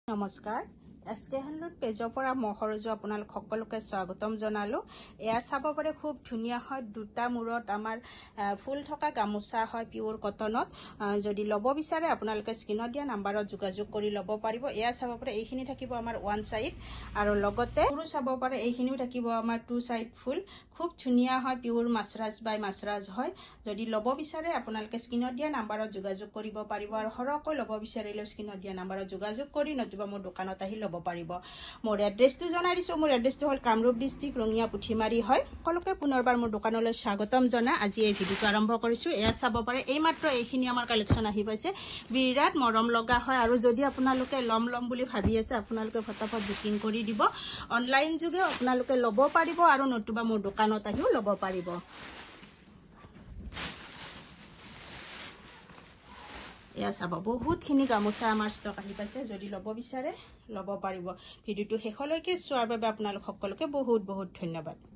নমস্কাৰ এছকে হ্যান্ডলুম পেজৰ পৰা মহৰজু আপোনালোক সকলোকে স্বাগতম জনালো এয়া চাব পাৰে খুব ধুনীয়া হয় দুটা মূৰত আমাৰ ফুল থকা গামোচা হয় পিওৰ কটনত যদি লব বিচাৰে আপোনালোকে স্ক্ৰিনত দিয়া নম্বৰত যোগাযোগ কৰি লব পাৰিব এয়া চাব পাৰে এইখিনি থাকিব আমাৰ ওৱান সাইড আৰু লগতে পুৰো চাব পাৰে এইখিনিও থাকিব আমাৰ টু সাইড ফুল খুব ধুনীয়া হয় পিওৰ মাছৰাজ বাই মাছৰাজ হয় যদি লব বিচাৰে আপোনালোকে স্ক্ৰিনত দিয়া নম্বৰত যোগাযোগ কৰিব পাৰিব আৰু হৰকৈ লব বিচাৰিলে স্ক্ৰিনত দিয়া নম্বৰত যোগাযোগ কৰি নতুবা মোৰ দোকানত আহি লব পাৰিব মোৰ এড্ৰেছটো জনাই দিছো মোৰ এড্ৰেছটো হল কামৰূপ ডিস্ট্ৰিক্ট ৰঙিয়া পুঠিমাৰী হয় সকলোকে পুনৰবাৰ মোৰ দোকানলৈ স্বাগতম জনাই আজি এই ভিডিওটো আৰম্ভ কৰিছো এয়া চাব পাৰে এই মাত্ৰ এইখিনি আমাৰ কালেকচন আহি পাইছে বিৰাট মৰম লগা হয় আৰু যদি আপোনালোকে লম বুলি ভাবি আছে আপোনালোকে ফটাফট বুকিং কৰি দিব অনলাইন যোগে আপোনালোকে লব পাৰিব আৰু নতুবা মোৰ দোকানত আহিও লব পাৰিব এয়া চাব বহুতখিনি গামোচা আমাৰ ষ্টক আহি পাইছে যদি লব বিচাৰে লব পাৰিব ভিডিওটো শেষলৈকে চোৱাৰ বাবে আপোনালোক সকলোকে বহুত বহুত ধন্যবাদ